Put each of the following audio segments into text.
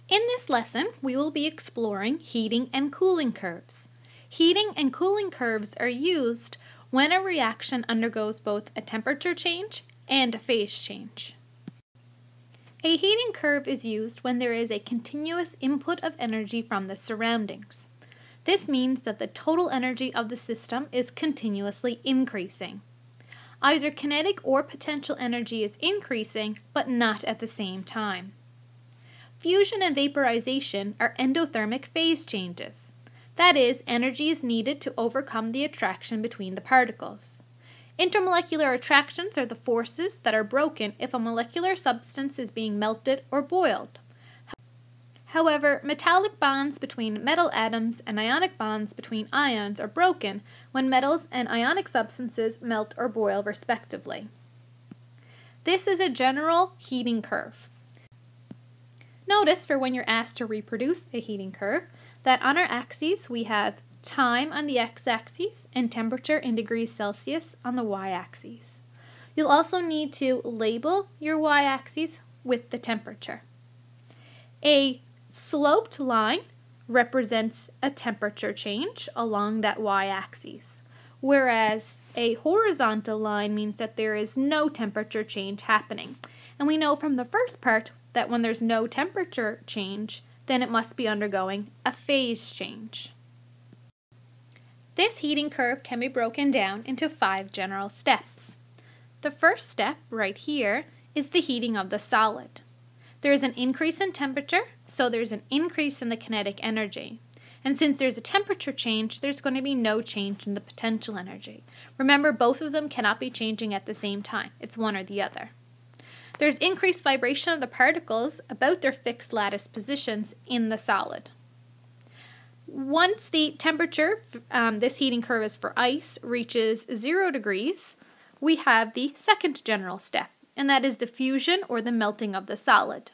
In this lesson, we will be exploring heating and cooling curves. Heating and cooling curves are used when a reaction undergoes both a temperature change and a phase change. A heating curve is used when there is a continuous input of energy from the surroundings. This means that the total energy of the system is continuously increasing. Either kinetic or potential energy is increasing, but not at the same time. Fusion and vaporization are endothermic phase changes. That is, energy is needed to overcome the attraction between the particles. Intermolecular attractions are the forces that are broken if a molecular substance is being melted or boiled. However, metallic bonds between metal atoms and ionic bonds between ions are broken when metals and ionic substances melt or boil respectively. This is a general heating curve. Notice for when you're asked to reproduce a heating curve that on our axes we have time on the x-axis and temperature in degrees Celsius on the y-axis. You'll also need to label your y-axis with the temperature. A sloped line represents a temperature change along that y-axis, whereas a horizontal line means that there is no temperature change happening. And we know from the first part that when there's no temperature change, then it must be undergoing a phase change. This heating curve can be broken down into 5 general steps. The first step, right here, is the heating of the solid. There is an increase in temperature, so there's an increase in the kinetic energy. And since there's a temperature change, there's going to be no change in the potential energy. Remember, both of them cannot be changing at the same time. It's one or the other. There's increased vibration of the particles about their fixed lattice positions in the solid. Once the temperature, this heating curve is for ice, reaches 0 degrees, we have the second general step, and that is the fusion or the melting of the solid.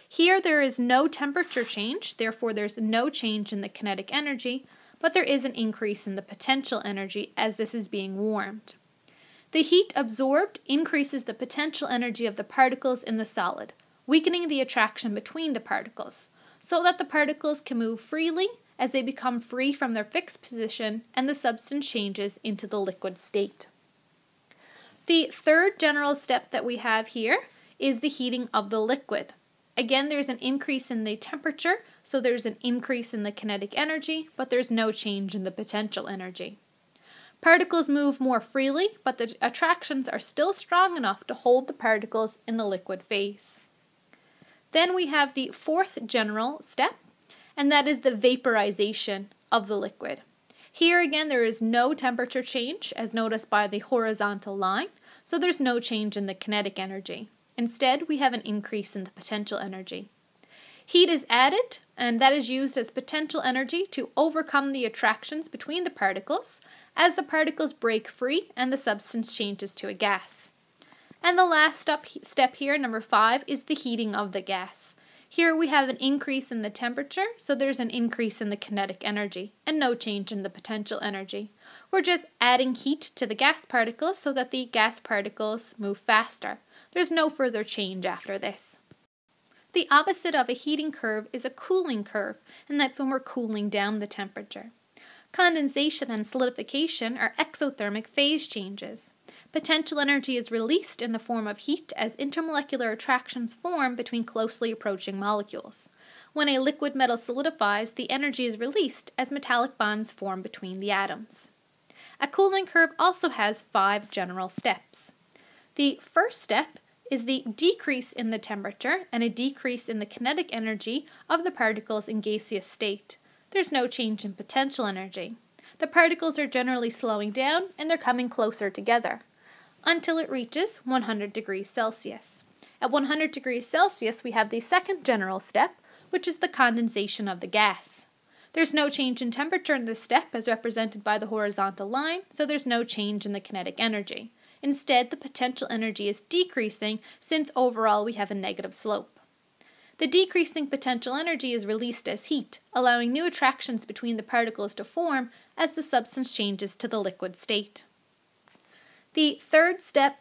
Here there is no temperature change, therefore there's no change in the kinetic energy, but there is an increase in the potential energy as this is being warmed. The heat absorbed increases the potential energy of the particles in the solid, weakening the attraction between the particles, so that the particles can move freely as they become free from their fixed position and the substance changes into the liquid state. The third general step that we have here is the heating of the liquid. Again, there's an increase in the temperature, so there's an increase in the kinetic energy, but there's no change in the potential energy. Particles move more freely, but the attractions are still strong enough to hold the particles in the liquid phase. Then we have the fourth general step, and that is the vaporization of the liquid. Here again, there is no temperature change, as noticed by the horizontal line, so there's no change in the kinetic energy. Instead, we have an increase in the potential energy. Heat is added, and that is used as potential energy to overcome the attractions between the particles as the particles break free and the substance changes to a gas. And the last step here, number 5, is the heating of the gas. Here we have an increase in the temperature, so there's an increase in the kinetic energy and no change in the potential energy. We're just adding heat to the gas particles so that the gas particles move faster. There's no further change after this. The opposite of a heating curve is a cooling curve, and that's when we're cooling down the temperature. Condensation and solidification are exothermic phase changes. Potential energy is released in the form of heat as intermolecular attractions form between closely approaching molecules. When a liquid metal solidifies, the energy is released as metallic bonds form between the atoms. A cooling curve also has 5 general steps. The first step is the decrease in the temperature and a decrease in the kinetic energy of the particles in gaseous state. There's no change in potential energy. The particles are generally slowing down and they're coming closer together until it reaches 100 degrees Celsius. At 100 degrees Celsius, we have the second general step, which is the condensation of the gas. There's no change in temperature in this step as represented by the horizontal line, so there's no change in the kinetic energy. Instead, the potential energy is decreasing since overall we have a negative slope. The decreasing potential energy is released as heat, allowing new attractions between the particles to form as the substance changes to the liquid state. The third step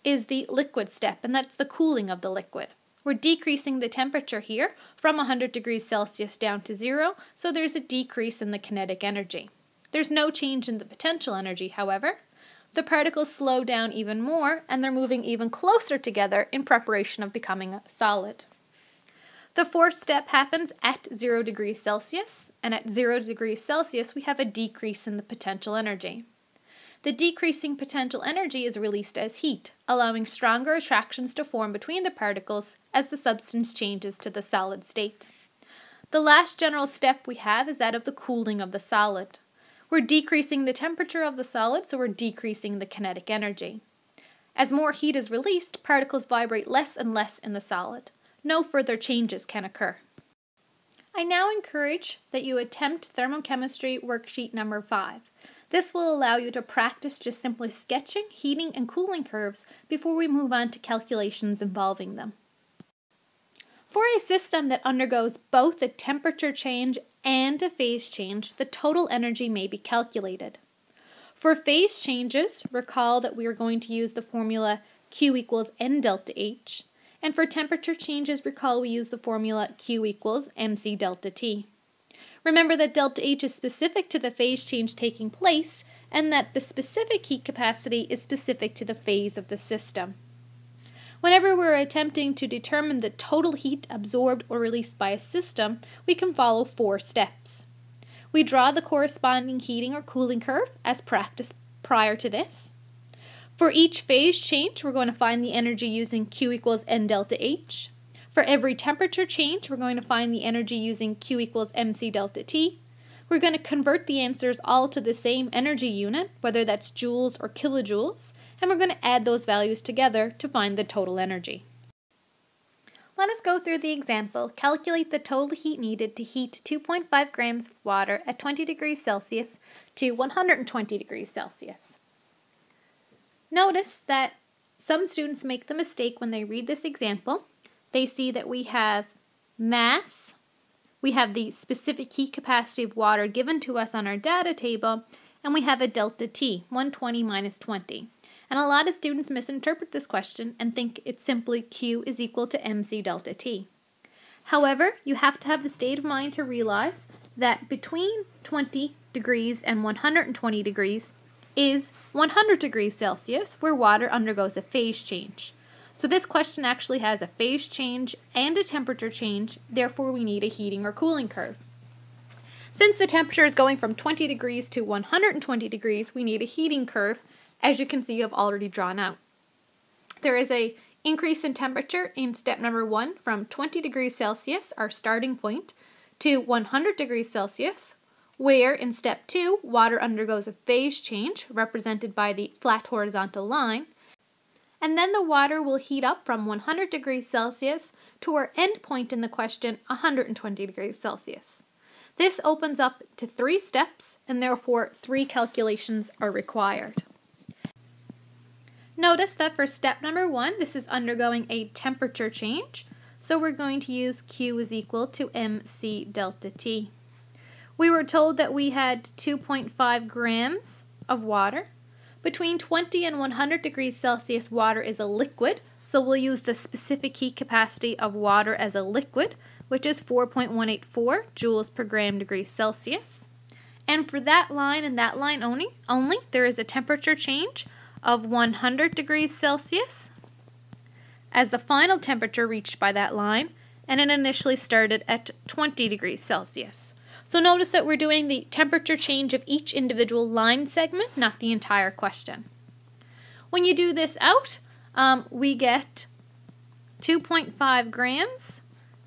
is the liquid step, and that's the cooling of the liquid. We're decreasing the temperature here from 100 degrees Celsius down to 0, so there's a decrease in the kinetic energy. There's no change in the potential energy, however. The particles slow down even more, and they're moving even closer together in preparation of becoming a solid. The fourth step happens at 0 degrees Celsius, and at 0 degrees Celsius we have a decrease in the potential energy. The decreasing potential energy is released as heat, allowing stronger attractions to form between the particles as the substance changes to the solid state. The last general step we have is that of the cooling of the solid. We're decreasing the temperature of the solid, so we're decreasing the kinetic energy. As more heat is released, particles vibrate less and less in the solid. No further changes can occur. I now encourage that you attempt thermochemistry worksheet number 5. This will allow you to practice just simply sketching, heating, and cooling curves before we move on to calculations involving them. For a system that undergoes both a temperature change and a phase change, the total energy may be calculated. For phase changes, recall that we are going to use the formula Q equals N delta H, and for temperature changes, recall we use the formula Q equals MC delta T. Remember that delta H is specific to the phase change taking place, and that the specific heat capacity is specific to the phase of the system. Whenever we're attempting to determine the total heat absorbed or released by a system, we can follow 4 steps. We draw the corresponding heating or cooling curve as practiced prior to this. For each phase change, we're going to find the energy using Q equals N delta H. For every temperature change, we're going to find the energy using Q equals MC delta T. We're going to convert the answers all to the same energy unit, whether that's joules or kilojoules, and we're going to add those values together to find the total energy. Let us go through the example. Calculate the total heat needed to heat 2.5 grams of water at 20 degrees Celsius to 120 degrees Celsius. Notice that some students make the mistake when they read this example. They see that we have mass, we have the specific heat capacity of water given to us on our data table, and we have a delta T, 120 minus 20. And a lot of students misinterpret this question and think it's simply Q is equal to MC delta T. However, you have to have the state of mind to realize that between 20 degrees and 120 degrees is 100 degrees Celsius, where water undergoes a phase change. So this question actually has a phase change and a temperature change, therefore we need a heating or cooling curve. Since the temperature is going from 20 degrees to 120 degrees, we need a heating curve, as you can see I've already drawn out. There is an increase in temperature in step number 1 from 20 degrees Celsius, our starting point, to 100 degrees Celsius, where in step 2, water undergoes a phase change, represented by the flat horizontal line, and then the water will heat up from 100 degrees Celsius to our end point in the question, 120 degrees Celsius. This opens up to 3 steps, and therefore 3 calculations are required. Notice that for step number 1, this is undergoing a temperature change, so we're going to use Q is equal to MC delta T. We were told that we had 2.5 grams of water. Between 20 and 100 degrees Celsius, water is a liquid, so we'll use the specific heat capacity of water as a liquid, which is 4.184 joules per gram degrees Celsius. And for that line and that line only, there is a temperature change of 100 degrees Celsius as the final temperature reached by that line, and it initially started at 20 degrees Celsius. So notice that we're doing the temperature change of each individual line segment, not the entire question. When you do this out, we get 2.5 grams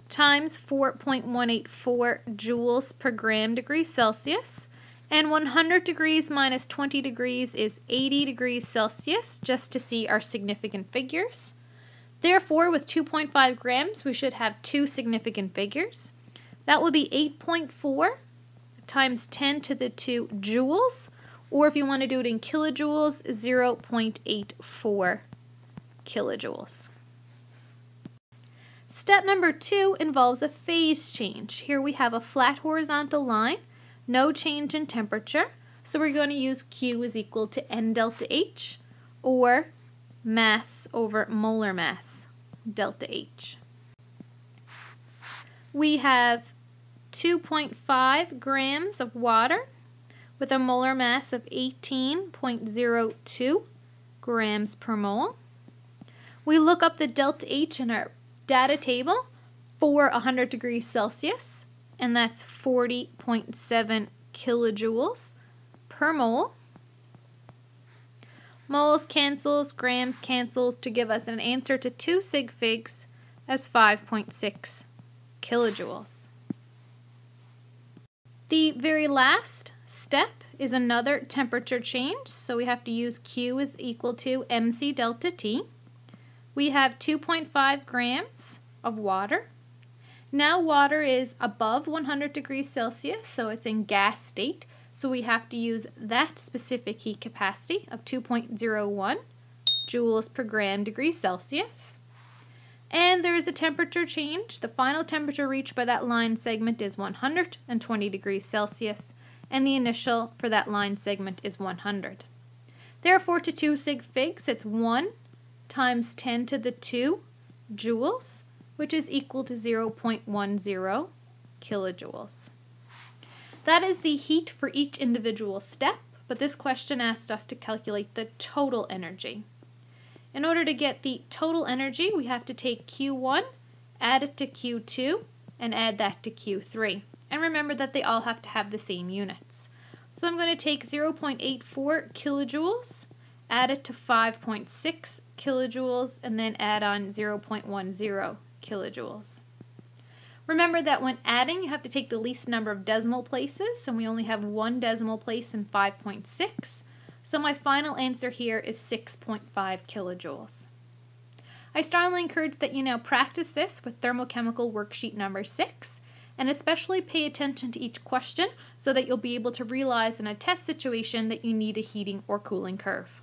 times 4.184 joules per gram degree Celsius, and 100 degrees minus 20 degrees is 80 degrees Celsius, just to see our significant figures. Therefore, with 2.5 grams, we should have 2 significant figures. That will be 8.4 times 10 to the 2 joules, or if you want to do it in kilojoules, 0.84 kilojoules. Step number 2 involves a phase change. Here we have a flat horizontal line, no change in temperature, so we're going to use Q is equal to N delta H, or mass over molar mass, delta H. we have 2.5 grams of water with a molar mass of 18.02 grams per mole. We look up the delta H in our data table for 100 degrees Celsius, and that's 40.7 kilojoules per mole. Moles cancels, grams cancels to give us an answer to 2 sig figs as 5.6 kilojoules. The very last step is another temperature change, so we have to use Q is equal to mc delta T. We have 2.5 grams of water. Now water is above 100 degrees Celsius, so it's in gas state, so we have to use that specific heat capacity of 2.01 joules per gram degree Celsius. And there is a temperature change. The final temperature reached by that line segment is 120 degrees Celsius, and the initial for that line segment is 100. Therefore, to 2 sig figs, it's 1 times 10 to the 2 joules, which is equal to 0.10 kilojoules. That is the heat for each individual step, but this question asked us to calculate the total energy. In order to get the total energy, we have to take Q1, add it to Q2, and add that to Q3. And remember that they all have to have the same units. So I'm going to take 0.84 kilojoules, add it to 5.6 kilojoules, and then add on 0.10 kilojoules. Remember that when adding, you have to take the least number of decimal places, and we only have 1 decimal place in 5.6. So my final answer here is 6.5 kilojoules. I strongly encourage that you now practice this with thermochemical worksheet number 6, and especially pay attention to each question so that you'll be able to realize in a test situation that you need a heating or cooling curve.